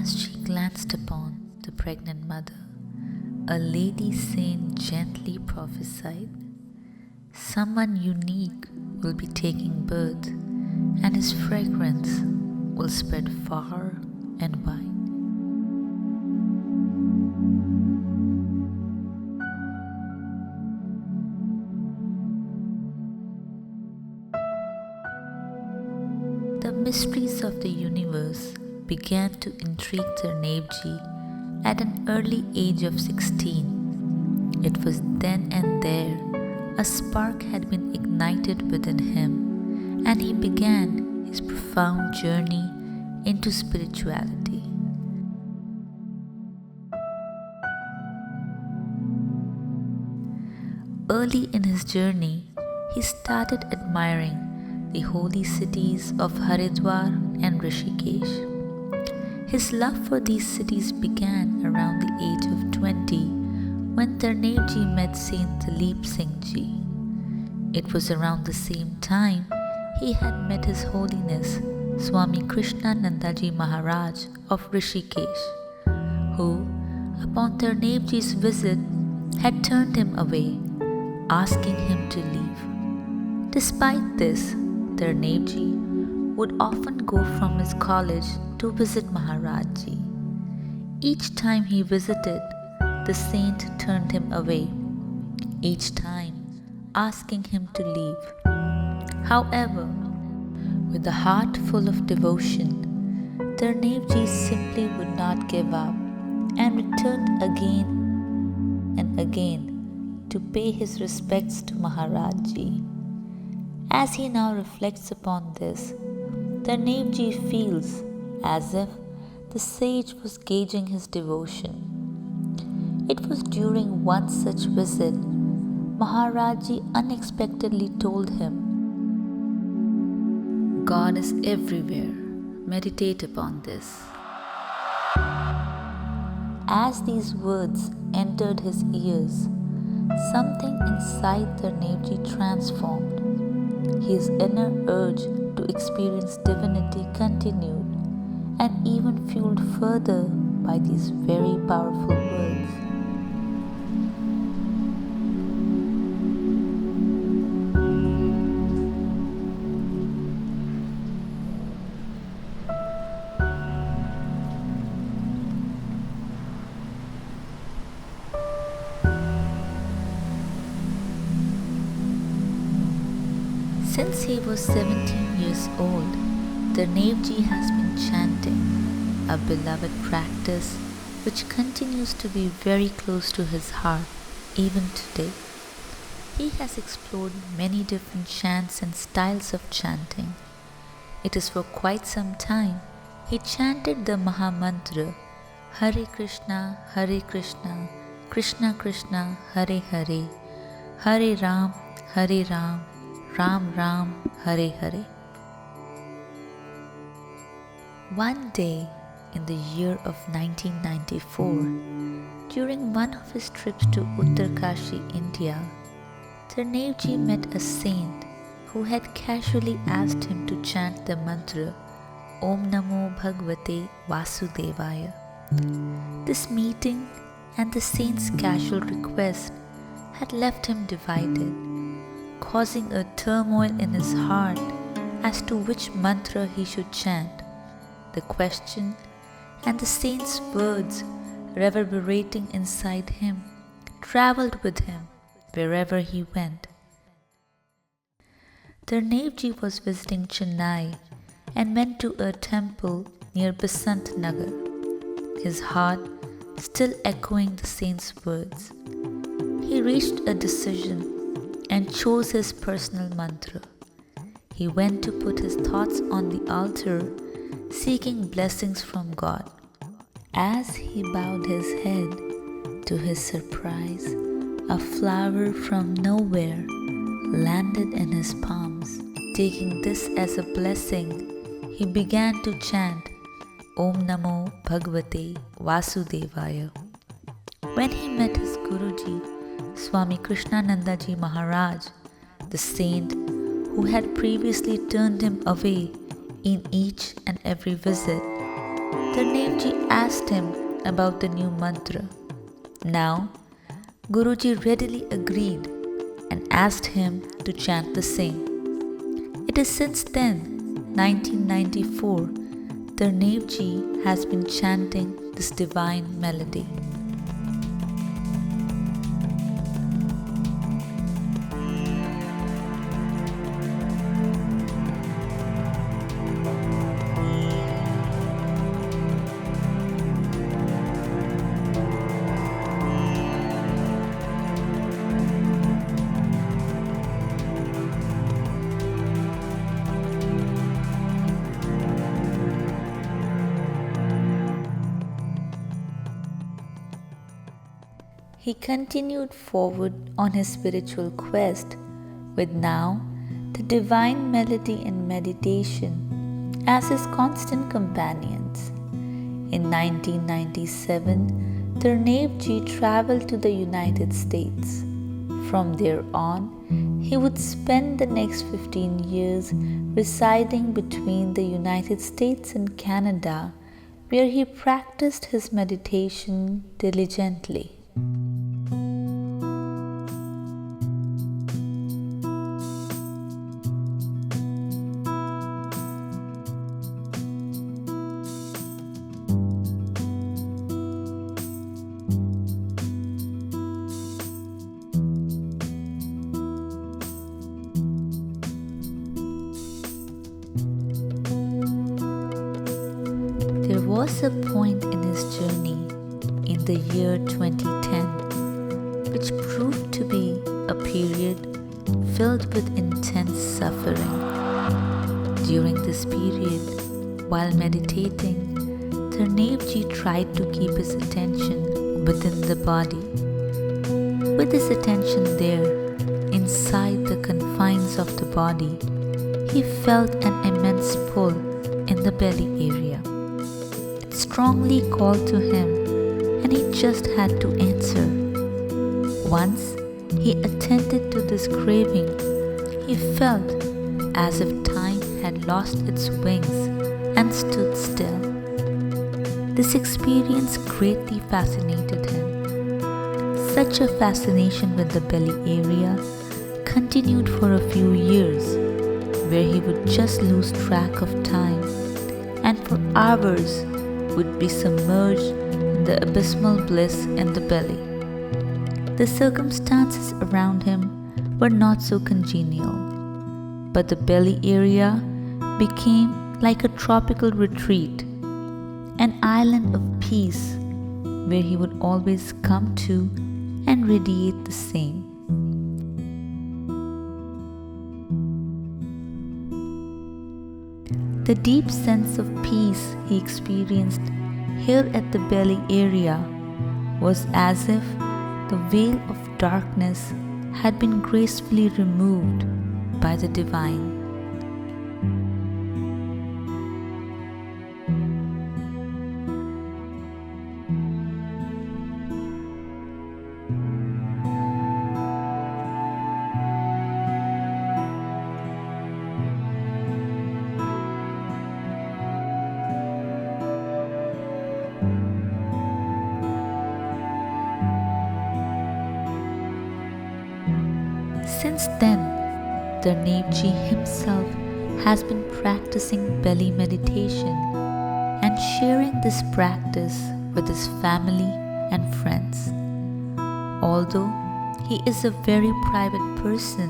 As she glanced upon the pregnant mother, a lady saint gently prophesied, "Someone unique will be taking birth, and his fragrance will spread far and wide." The mysteries of the universe began to intrigue Tarneiv Ji at an early age of 16. It was then and there a spark had been ignited within him, and he began his profound journey into spirituality. Early in his journey, he started admiring the holy cities of Haridwar and Rishikesh. His love for these cities began around the age of 20 when Tarneiv Ji met Saint Dalip Singh Ji. It was around the same time he had met His Holiness Swami Krishnananda Ji Maharaj of Rishikesh, who, upon Tarneiv Ji's visit, had turned him away, asking him to leave. Despite this, Tarneiv Ji would often go from his college to visit Maharaj Ji. Each time he visited, the saint turned him away, each time asking him to leave. However, with a heart full of devotion, Tarneiv Ji simply would not give up and returned again and again to pay his respects to Maharaj Ji. As he now reflects upon this, Tarneiv Ji feels as if the sage was gauging his devotion. It was during one such visit Maharaj Ji unexpectedly told him, "God is everywhere. Meditate upon this." As these words entered his ears, something inside Tarneiv Ji transformed. His inner urge to experience divinity continued, and even fueled further by these very powerful words. Since he was 17 years old, Tarneiv Ji has been chanting, a beloved practice which continues to be very close to his heart even today. He has explored many different chants and styles of chanting. It is for quite some time he chanted the Mahamantra, "Hare Krishna, Krishna Krishna, Hare Hare, Hare Ram, Ram Ram, Hare Hare." One day in the year of 1994, during one of his trips to Uttarkashi, India, Tarneiv Ji met a saint who had casually asked him to chant the mantra, "Om Namo Bhagavate Vasudevaya." This meeting and the saint's casual request had left him divided, causing a turmoil in his heart as to which mantra he should chant. The question and the saint's words reverberating inside him traveled with him wherever he went. Tarneiv Ji was visiting Chennai and went to a temple near Basant Nagar, his heart still echoing the saint's words. He reached a decision and chose his personal mantra. He went to put his thoughts on the altar, seeking blessings from God. As he bowed his head, to his surprise, a flower from nowhere landed in his palms. Taking this as a blessing, he began to chant, "Om Namo Bhagavate Vasudevaya." When he met his Guruji, Swami Krishnananda Ji Maharaj, the saint who had previously turned him away in each and every visit, Tarneiv Ji asked him about the new mantra. Now, Guruji readily agreed and asked him to chant the same. It is since then, 1994, Tarneiv Ji has been chanting this divine melody. He continued forward on his spiritual quest with now the divine melody and meditation as his constant companions. In 1997, Tarneiv Ji traveled to the United States. From there on, he would spend the next 15 years residing between the United States and Canada, where he practiced his meditation diligently. There was a point in his journey in the year 2010 which proved to be a period filled with intense suffering. During this period, while meditating, Tarneiv Ji tried to keep his attention within the body. With his attention there, inside the confines of the body, he felt an immense pull in the belly area. It strongly called to him, and he just had to answer. Once he attended to this craving, he felt as if time had lost its wings and stood still. This experience greatly fascinated him. Such a fascination with the belly area continued for a few years, where he would just lose track of time and for hours would be submerged in the abysmal bliss in the belly. The circumstances around him were not so congenial, but the belly area became like a tropical retreat, an island of peace where he would always come to and radiate the same. The deep sense of peace he experienced here at the belly area was as if the veil of darkness had been gracefully removed by the divine. Since then, Tarneiv Ji himself has been practicing belly meditation and sharing this practice with his family and friends. Although he is a very private person,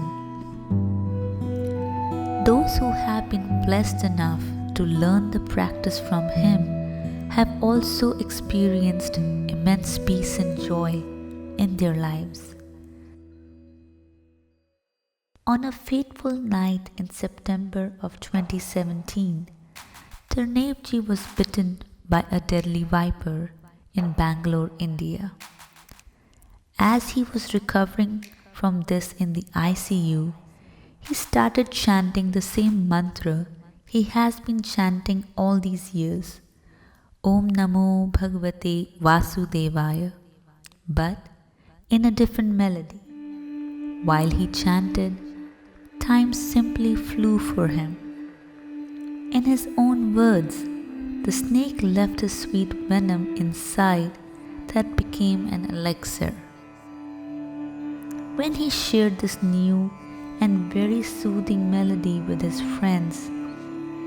those who have been blessed enough to learn the practice from him have also experienced immense peace and joy in their lives. On a fateful night in September of 2017, Tarneiv Ji was bitten by a deadly viper in Bangalore, India. As he was recovering from this in the ICU, he started chanting the same mantra he has been chanting all these years, Om Namo Bhagavate Vasudevaya, but in a different melody. While he chanted, time simply flew for him. In his own words, the snake left a sweet venom inside that became an elixir. When he shared this new and very soothing melody with his friends,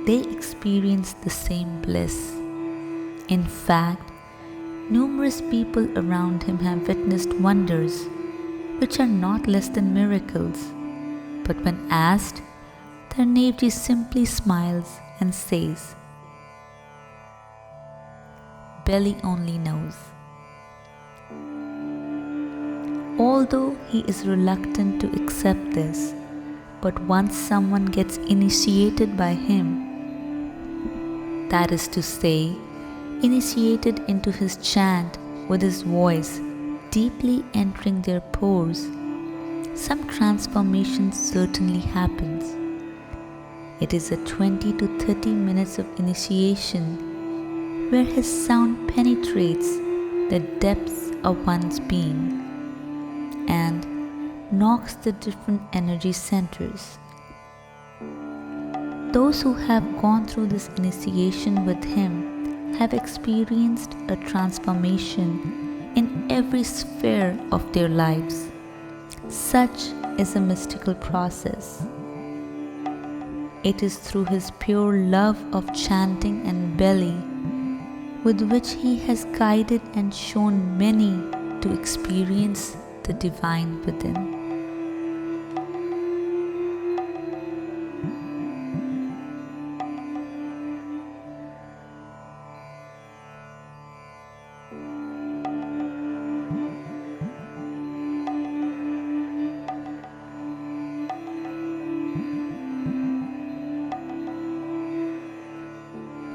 they experienced the same bliss. In fact, numerous people around him have witnessed wonders, which are not less than miracles. But when asked, Tarneiv Ji simply smiles and says, "Belly only knows." Although he is reluctant to accept this, but once someone gets initiated by him, that is to say, initiated into his chant with his voice deeply entering their pores, some transformation certainly happens. It is a 20 to 30 minutes of initiation where his sound penetrates the depths of one's being and knocks the different energy centers. Those who have gone through this initiation with him have experienced a transformation in every sphere of their lives. Such is a mystical process. It is through his pure love of chanting and belly with which he has guided and shown many to experience the divine within.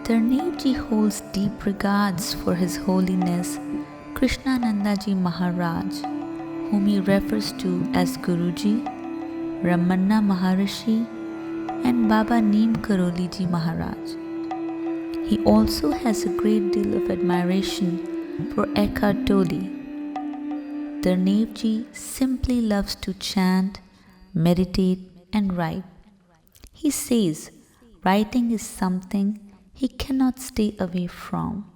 Tarneiv Ji holds deep regards for His Holiness Krishnananda Ji Maharaj, whom he refers to as Guruji, Ramanna Maharishi, and Baba Neem Karoli Ji Maharaj. He also has a great deal of admiration for Eckhart Tolle. Tarneiv Ji simply loves to chant, meditate, and write. He says writing is something he cannot stay away from.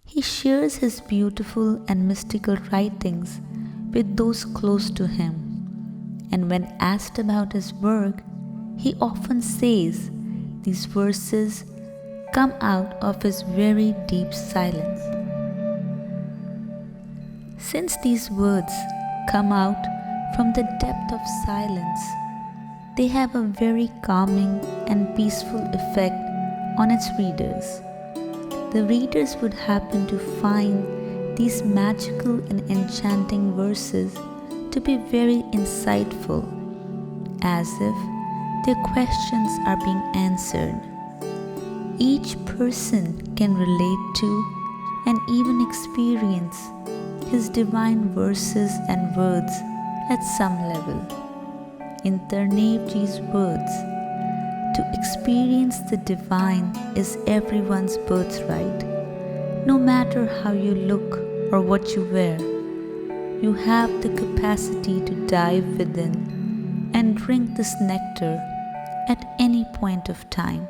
He shares his beautiful and mystical writings with those close to him, and when asked about his work, he often says these verses come out of his very deep silence. Since these words come out from the depth of silence, they have a very calming and peaceful effect on its readers. The readers would happen to find these magical and enchanting verses to be very insightful, as if their questions are being answered. Each person can relate to and even experience his divine verses and words at some level. In Tarneiv Ji's words, to experience the divine is everyone's birthright. No matter how you look or what you wear, you have the capacity to dive within and drink this nectar at any point of time.